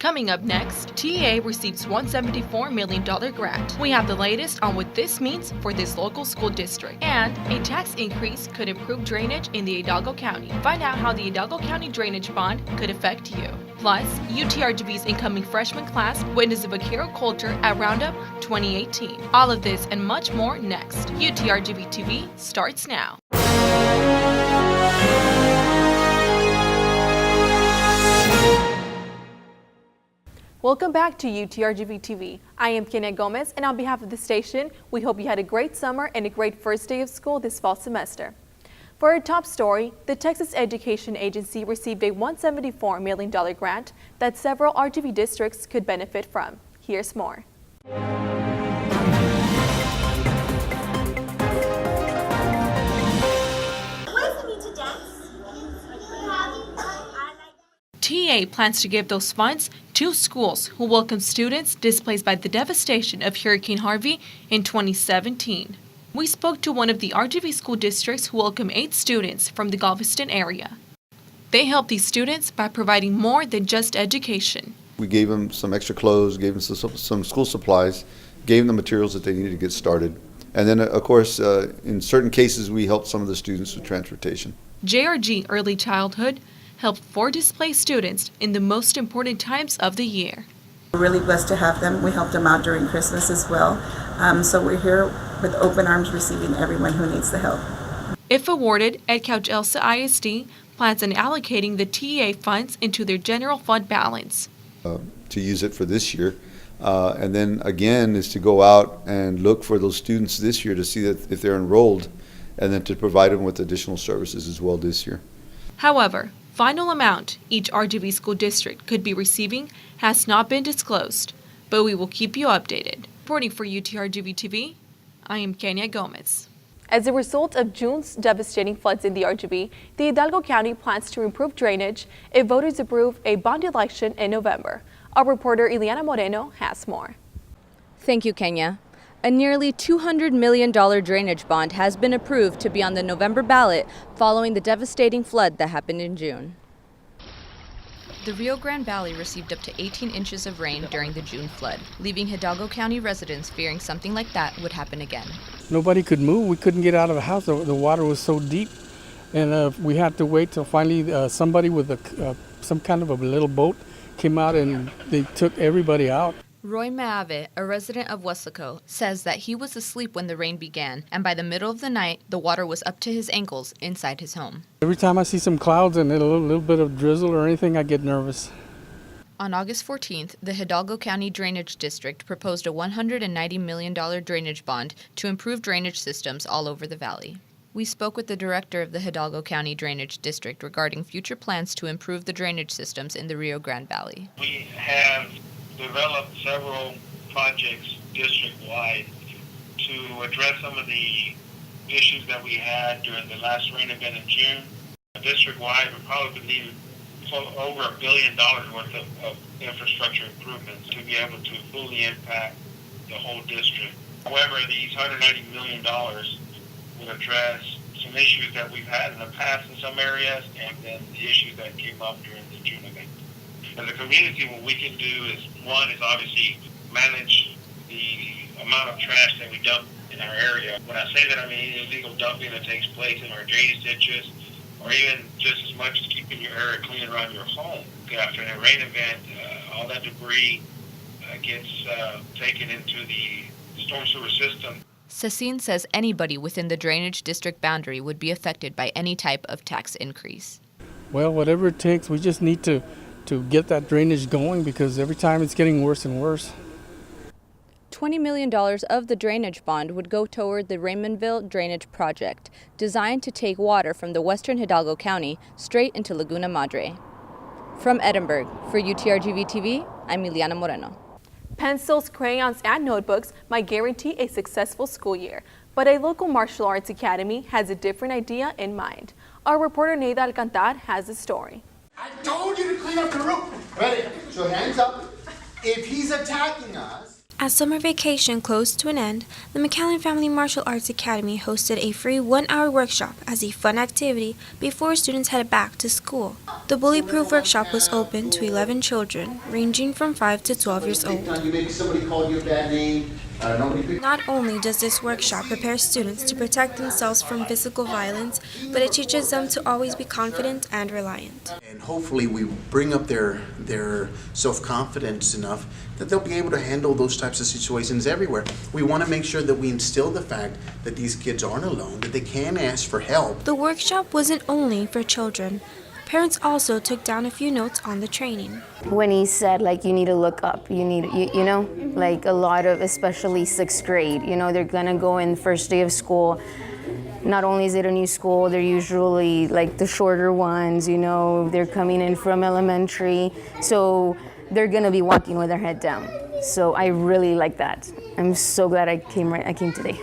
Coming up next, TA receives $174 million grant. We have the latest on what this means for this local school district. And a tax increase could improve drainage in the Hidalgo County. Find out how the Hidalgo County Drainage Bond could affect you. Plus, UTRGV's incoming freshman class witnessed a Vaquero culture at Roundup 2018. All of this and much more next. UTRGV TV starts now. Welcome back to UTRGV TV. I am Kenia Gomez, and on behalf of the station, we hope you had a great summer and a great first day of school this fall semester. For our top story, the Texas Education Agency received a $174 million grant that several RGV districts could benefit from. Here's more. TA plans to give those funds to schools who welcome students displaced by the devastation of Hurricane Harvey in 2017. We spoke to one of the RGV school districts who welcome 8 students from the Galveston area. They help these students by providing more than just education. We gave them some extra clothes, gave them some school supplies, gave them the materials that they needed to get started. And then, of course, in certain cases, we helped some of the students with transportation. JRG Early Childhood helped 4 displaced students in the most important times of the year. We're really blessed to have them. We helped them out during Christmas as well. So we're here with open arms receiving everyone who needs the help. If awarded, Edcouch Elsa ISD plans on allocating the TA funds into their general fund balance. To use it for this year. And then again is to go out and look for those students this year to see that if they're enrolled, and then to provide them with additional services as well this year. However, final amount each RGV school district could be receiving has not been disclosed, but we will keep you updated. Reporting for UTRGV TV, I am Kenia Gomez. As a result of June's devastating floods in the RGV, the Hidalgo County plans to improve drainage if voters approve a bond election in November. Our reporter Ileana Moreno has more. Thank you, Kenya. A nearly $200 million drainage bond has been approved to be on the November ballot following the devastating flood that happened in June. The Rio Grande Valley received up to 18 inches of rain during the June flood, leaving Hidalgo County residents fearing something like that would happen again. Nobody could move. We couldn't get out of the house. The water was so deep, and we had to wait till finally somebody with some kind of a little boat came out and they took everybody out. Roy Maave, a resident of Weslaco, says that he was asleep when the rain began, and by the middle of the night, the water was up to his ankles inside his home. Every time I see some clouds and a little bit of drizzle or anything, I get nervous. On August 14th, the Hidalgo County Drainage District proposed a $190 million drainage bond to improve drainage systems all over the valley. We spoke with the director of the Hidalgo County Drainage District regarding future plans to improve the drainage systems in the Rio Grande Valley. We have developed several projects district-wide to address some of the issues that we had during the last rain event in June. District-wide, we probably would need over $1 billion worth of infrastructure improvements to be able to fully impact the whole district. However, these $190 million will address some issues that we've had in the past in some areas, and then the issues that came up during the June event. As a community, what we can do is, one, is obviously manage the amount of trash that we dump in our area. When I say that, I mean illegal dumping that takes place in our drainage ditches, or even just as much as keeping your area clean around your home. After a rain event, all that debris gets taken into the storm sewer system. Cecine says anybody within the drainage district boundary would be affected by any type of tax increase. Well, whatever it takes, we just need to get that drainage going, because every time it's getting worse and worse. $20 million of the drainage bond would go toward the Raymondville Drainage Project, designed to take water from the western Hidalgo County straight into Laguna Madre. From Edinburgh, for UTRGV TV, I'm Ileana Moreno. Pencils, crayons, and notebooks might guarantee a successful school year, but a local martial arts academy has a different idea in mind. Our reporter Neida Alcantar has the story. I told you to clean up the room. Ready? So hands up. If he's attacking us. As summer vacation closed to an end, the McAllen Family Martial Arts Academy hosted a free 1-hour workshop as a fun activity before students headed back to school. The bully-proof workshop was open to 11 children, ranging from 5 to 12 years old. Maybe somebody called you a bad name. Not only does this workshop prepare students to protect themselves from physical violence, but it teaches them to always be confident and reliant. And hopefully we bring up their self-confidence enough that they'll be able to handle those types of situations everywhere. We want to make sure that we instill the fact that these kids aren't alone, that they can ask for help. The workshop wasn't only for children. Parents also took down a few notes on the training. When he said, like, you need to look up, you know, like a lot of, especially 6th grade, they're gonna go in first day of school. Not only is it a new school, they're usually like the shorter ones, they're coming in from elementary. So they're gonna be walking with their head down. So I really like that. I'm so glad I came today.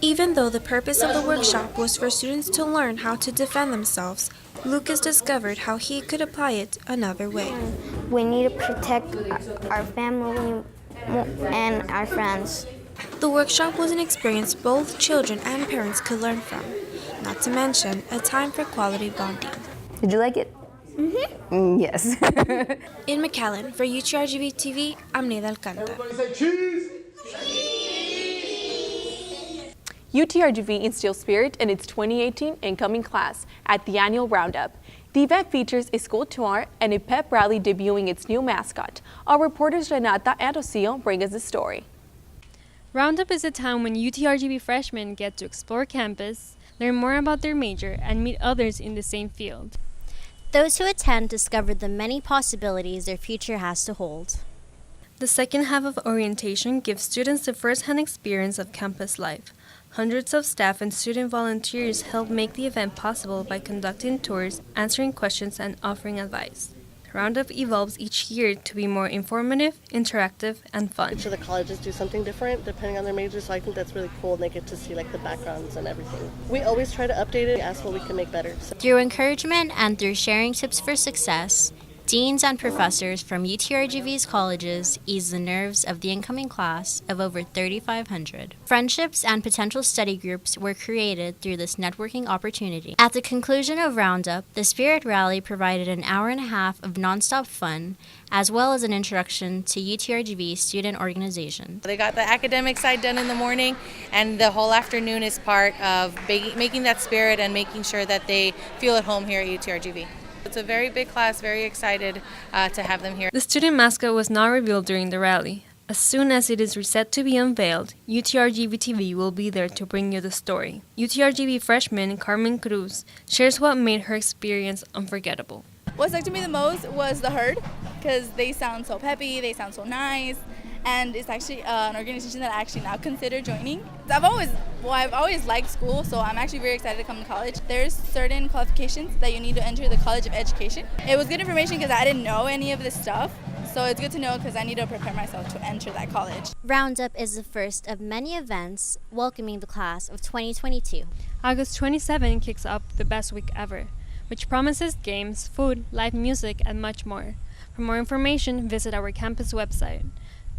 Even though the purpose of the workshop was for students to learn how to defend themselves, Lucas discovered how he could apply it another way. We need to protect our family and our friends. The workshop was an experience both children and parents could learn from, not to mention a time for quality bonding. Did you like it? Mm-hmm. Yes. In McAllen, for UTRGV TV, I'm Neda Alcantara. UTRGV instills spirit in its 2018 incoming class at the annual Roundup. The event features a school tour and a pep rally debuting its new mascot. Our reporters Renata and Rocio bring us the story. Roundup is a time when UTRGV freshmen get to explore campus, learn more about their major, and meet others in the same field. Those who attend discover the many possibilities their future has to hold. The second half of orientation gives students the first-hand experience of campus life. Hundreds of staff and student volunteers help make the event possible by conducting tours, answering questions, and offering advice. Roundup evolves each year to be more informative, interactive, and fun. Each of the colleges do something different depending on their major, so I think that's really cool, and they get to see the backgrounds and everything. We always try to update it, ask what we can make better. Through encouragement and through sharing tips for success, deans and professors from UTRGV's colleges ease the nerves of the incoming class of over 3,500. Friendships and potential study groups were created through this networking opportunity. At the conclusion of Roundup, the Spirit Rally provided an hour and a half of nonstop fun, as well as an introduction to UTRGV student organization. They got the academic side done in the morning, and the whole afternoon is part of making that spirit and making sure that they feel at home here at UTRGV. It's a very big class, very excited to have them here. The student mascot was not revealed during the rally. As soon as it is set to be unveiled, UTRGV TV will be there to bring you the story. UTRGV freshman Carmen Cruz shares what made her experience unforgettable. What stuck to me the most was The Herd, because they sound so peppy, they sound so nice, and it's actually an organization that I actually now consider joining. I've always liked school, so I'm actually very excited to come to college. There's certain qualifications that you need to enter the College of Education. It was good information because I didn't know any of this stuff, so it's good to know because I need to prepare myself to enter that college. Roundup is the first of many events welcoming the class of 2022. August 27 kicks off the best week ever, which promises games, food, live music, and much more. For more information, visit our campus website.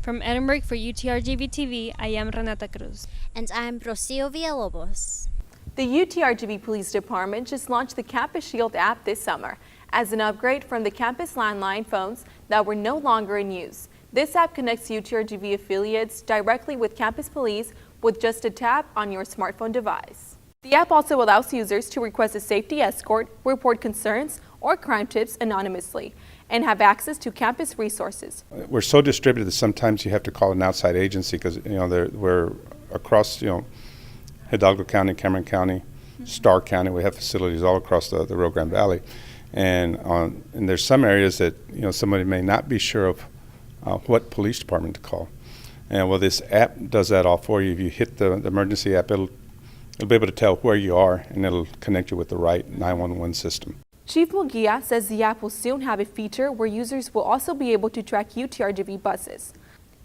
From Edinburgh for UTRGV TV, I am Renata Cruz. And I'm Rocio Villalobos. The UTRGV Police Department just launched the Campus Shield app this summer as an upgrade from the campus landline phones that were no longer in use. This app connects UTRGV affiliates directly with campus police with just a tap on your smartphone device. The app also allows users to request a safety escort, report concerns, or crime tips anonymously, and have access to campus resources. We're so distributed that sometimes you have to call an outside agency because we're across Hidalgo County, Cameron County, Starr County. We have facilities all across the Rio Grande Valley, and there's some areas that somebody may not be sure of what police department to call. And well, this app does that all for you. If you hit the emergency app, it'll be able to tell where you are, and it'll connect you with the right 911 system. Chief Mugia says the app will soon have a feature where users will also be able to track UTRGV buses.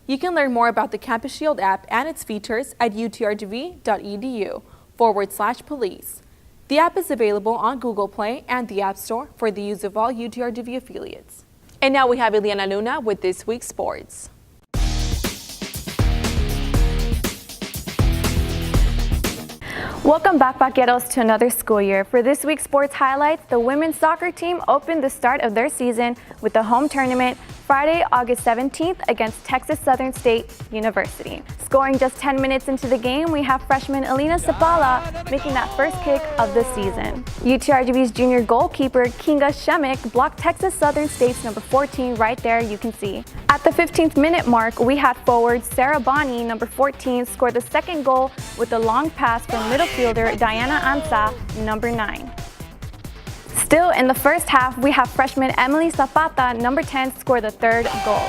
You can learn more about the Campus Shield app and its features at utrgv.edu/police. The app is available on Google Play and the App Store for the use of all UTRGV affiliates. And now we have Eliana Luna with this week's sports. Welcome back, Vaqueros, to another school year. For this week's sports highlights, the women's soccer team opened the start of their season with a home tournament Friday, August 17th against Texas Southern State University. Scoring just 10 minutes into the game, we have freshman Alina Sabala making that first kick of the season. UTRGV's junior goalkeeper Kinga Shemek blocked Texas Southern State's number 14 right there, you can see. At the 15th minute mark, we had forward Sarah Bonney, number 14, score the second goal with a long pass from middle fielder Diana Ansa, number 9. Still in the first half, we have freshman Emily Zapata, number 10, score the third goal.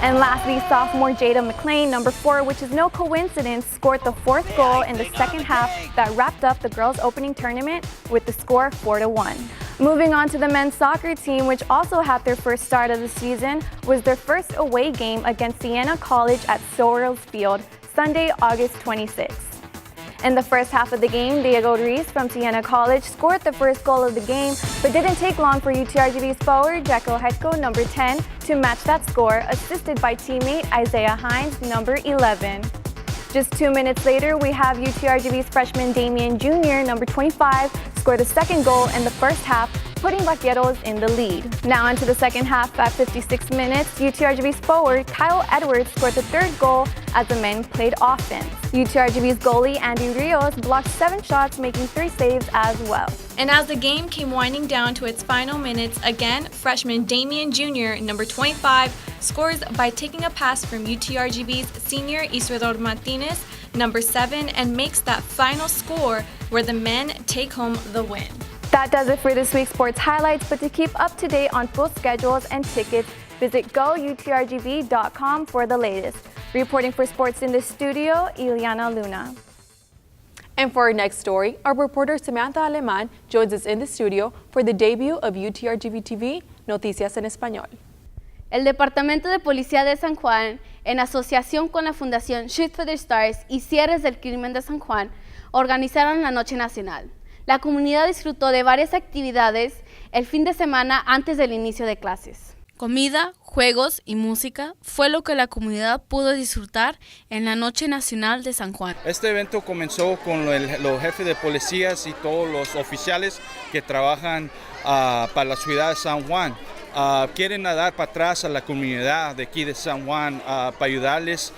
And lastly, sophomore Jada McLean, number 4, which is no coincidence, scored the fourth goal in the second half that wrapped up the girls' opening tournament with the score 4-1. Moving on to the men's soccer team, which also had their first start of the season, was their first away game against Siena College at Sorrells Field, Sunday, August 26th. In the first half of the game, Diego Ruiz from Siena College scored the first goal of the game, but didn't take long for UTRGV's forward, Jacko Hetko, number 10, to match that score, assisted by teammate Isaiah Hines, number 11. Just 2 minutes later, we have UTRGV's freshman Damian Jr., number 25, score the second goal in the first half, putting Vaqueros in the lead. Now into the second half at 56 minutes, UTRGV's forward Kyle Edwards scored the third goal as the men played offense. UTRGV's goalie Andy Rios blocked 7 shots, making 3 saves as well. And as the game came winding down to its final minutes, again, freshman Damian Jr., number 25, scores by taking a pass from UTRGV's senior Isidor Martinez, number 7, and makes that final score where the men take home the win. That does it for this week's sports highlights, but to keep up to date on full schedules and tickets, visit goutrgv.com for the latest. Reporting for sports in the studio, Ileana Luna. And for our next story, our reporter Samantha Aleman joins us in the studio for the debut of UTRGV-TV Noticias en Español. El Departamento de Policía de San Juan, en asociación con la Fundación Shoot for the Stars y Cierres del Crimen de San Juan, organizaron la Noche Nacional. La comunidad disfrutó de varias actividades el fin de semana antes del inicio de clases. Comida, juegos y música fue lo que la comunidad pudo disfrutar en la Noche Nacional de San Juan. Este evento comenzó con los jefes de policías y todos los oficiales que trabajan para la ciudad de San Juan. Quieren dar para atrás a la comunidad de aquí de San Juan para ayudarles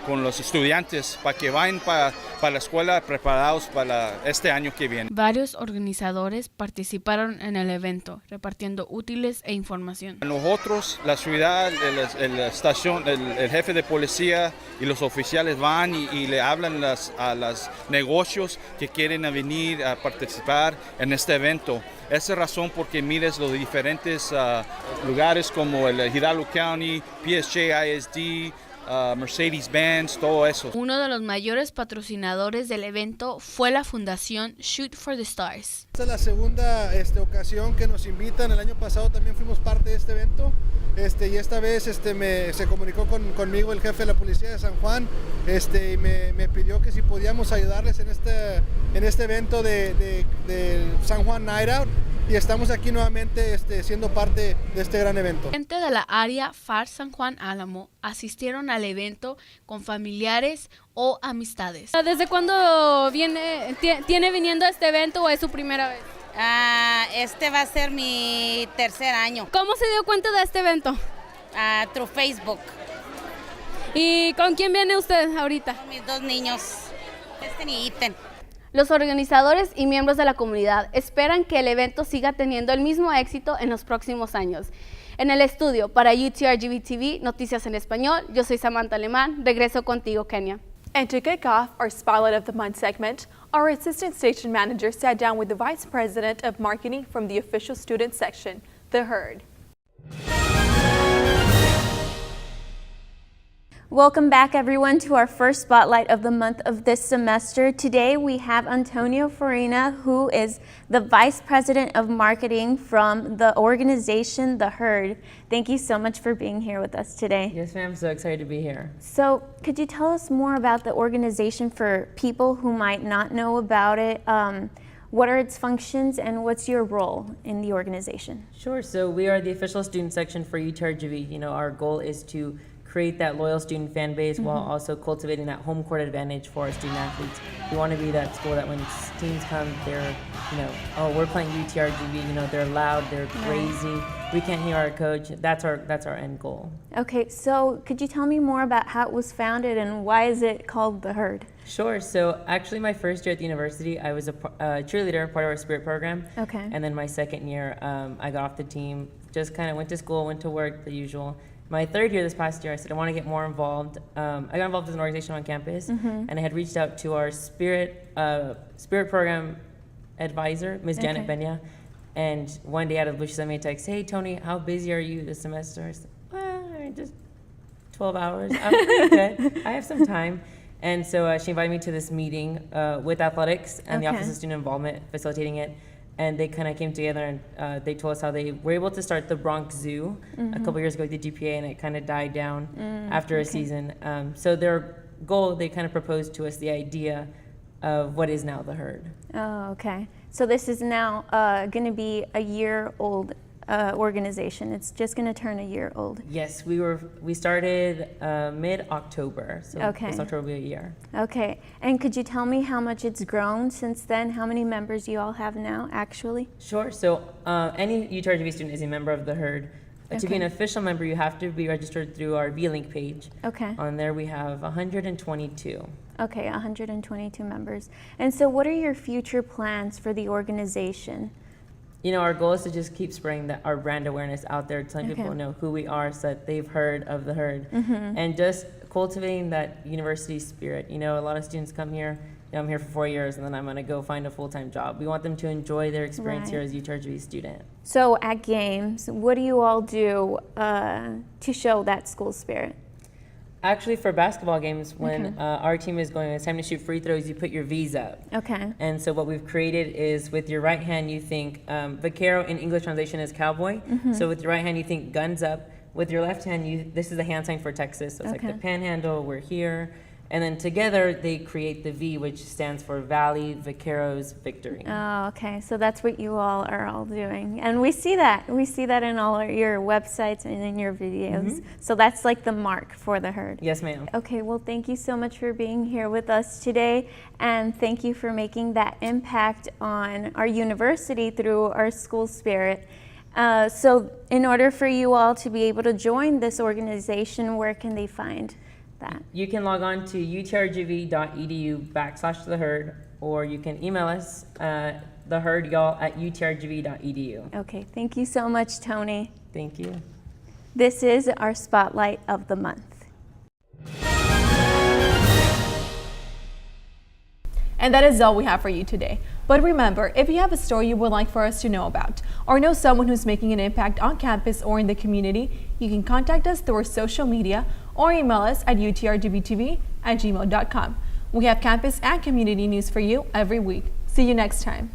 con los estudiantes para que vayan para la escuela preparados para este año que viene. Varios organizadores participaron en el evento, repartiendo útiles e información. Nosotros, la ciudad, la estación, el jefe de policía y los oficiales van y le hablan a los negocios que quieren venir a participar en este evento. Esa es razón porque mires los diferentes lugares como el Hidalgo County, PSJ ISD, Mercedes-Benz, todo eso. Uno de los mayores patrocinadores del evento fue la Fundación Shoot for the Stars. Esta es la segunda ocasión que nos invitan. El año pasado también fuimos parte de este evento. Y esta vez se comunicó conmigo el jefe de la policía de San Juan y me pidió que si podíamos ayudarles en este evento de San Juan Night Out. Y estamos aquí nuevamente siendo parte de este gran evento. Gente de la área FAR San Juan Álamo asistieron al evento con familiares o amistades. ¿Desde cuándo tiene viniendo a este evento o es su primera vez? Este va a ser mi tercer año. ¿Cómo se dio cuenta de este evento? Through Facebook. ¿Y con quién viene usted ahorita? Con mis 2 niños, y Ethan. Los organizadores y miembros de la comunidad esperan que el evento siga teniendo el mismo éxito en los próximos años. En el estudio para UTRGV-TV Noticias en Español, yo soy Samantha Alemán. Regreso contigo, Kenia. And to kick off our Spotlight of the Month segment, our Assistant Station Manager sat down with the Vice President of Marketing from the Official Student Section, The Herd. Welcome back, everyone, to our first Spotlight of the Month of this semester. Today we have Antonio Forina, who is the Vice President of Marketing from the organization The Herd. Thank you so much for being here with us today. Yes, ma'am. So excited to be here. So could you tell us more about the organization for people who might not know about it? What are its functions and what's your role in the organization? Sure. So we are the official student section for UTRGV. Our goal is to create that loyal student fan base while also cultivating that home court advantage for our student athletes. We want to be that school that when teams come, they're, oh, we're playing UTRGV, they're loud, they're crazy. We can't hear our coach. That's our end goal. Okay, so could you tell me more about how it was founded and why is it called The Herd? Sure. So actually my first year at the university, I was a cheerleader, part of our spirit program. Okay. And then my second year, I got off the team, just kind of went to school, went to work, the usual. My third year this past year, I said I want to get more involved. I got involved as an organization on campus, and I had reached out to our spirit program advisor, Ms. Janet Benya, and one day out of the blue, she sent me a text, "Hey Tony, how busy are you this semester?" I said, "Well, just 12 hours. I'm pretty good. I have some time." And so she invited me to this meeting with athletics and the Office of Student Involvement, facilitating it. And they kind of came together and they told us how they were able to start the Bronx Zoo a couple years ago with the GPA, and it kind of died down after a season. So their goal, they kind of proposed to us the idea of what is now the Herd. Oh, okay. So this is now going to be a year-old organization. It's just going to turn a year old. Yes, we started mid-October, so this October will be a year. Okay, and could you tell me how much it's grown since then? How many members you all have now, actually? Sure. So any UTRGV student is a member of the Herd. To be an official member, you have to be registered through our V-Link page. Okay. On there, we have 122. Okay, 122 members. And so, what are your future plans for the organization? Our goal is to just keep spreading our brand awareness out there, telling people know who we are so that they've heard of the Herd, and just cultivating that university spirit. A lot of students come here, I'm here for 4 years, and then I'm going to go find a full-time job. We want them to enjoy their experience here as a UTRGV student. So at games, what do you all do to show that school spirit? Actually, for basketball games, when our team is going, it's time to shoot free throws, you put your V's up. Okay. And so what we've created is with your right hand, you think, Vaquero in English translation is cowboy. So with your right hand, you think guns up. With your left hand, this is a hand sign for Texas. So it's like the panhandle, we're here. And then together, they create the V, which stands for Valley Vaqueros Victory. Oh, okay. So that's what you all are all doing. And we see that. We see that in all your websites and in your videos. So that's like the mark for the Herd. Yes, ma'am. Okay, well, thank you so much for being here with us today. And thank you for making that impact on our university through our school spirit. So in order for you all to be able to join this organization, where can they find that? You can log on to utrgv.edu/the Herd, or you can email us theherdyall@utrgv.edu. Okay, thank you so much, Tony. Thank you. This is our Spotlight of the Month. And that is all we have for you today. But remember, if you have a story you would like for us to know about, or know someone who's making an impact on campus or in the community, you can contact us through our social media or email us at utrgvtv@gmail.com. We have campus and community news for you every week. See you next time.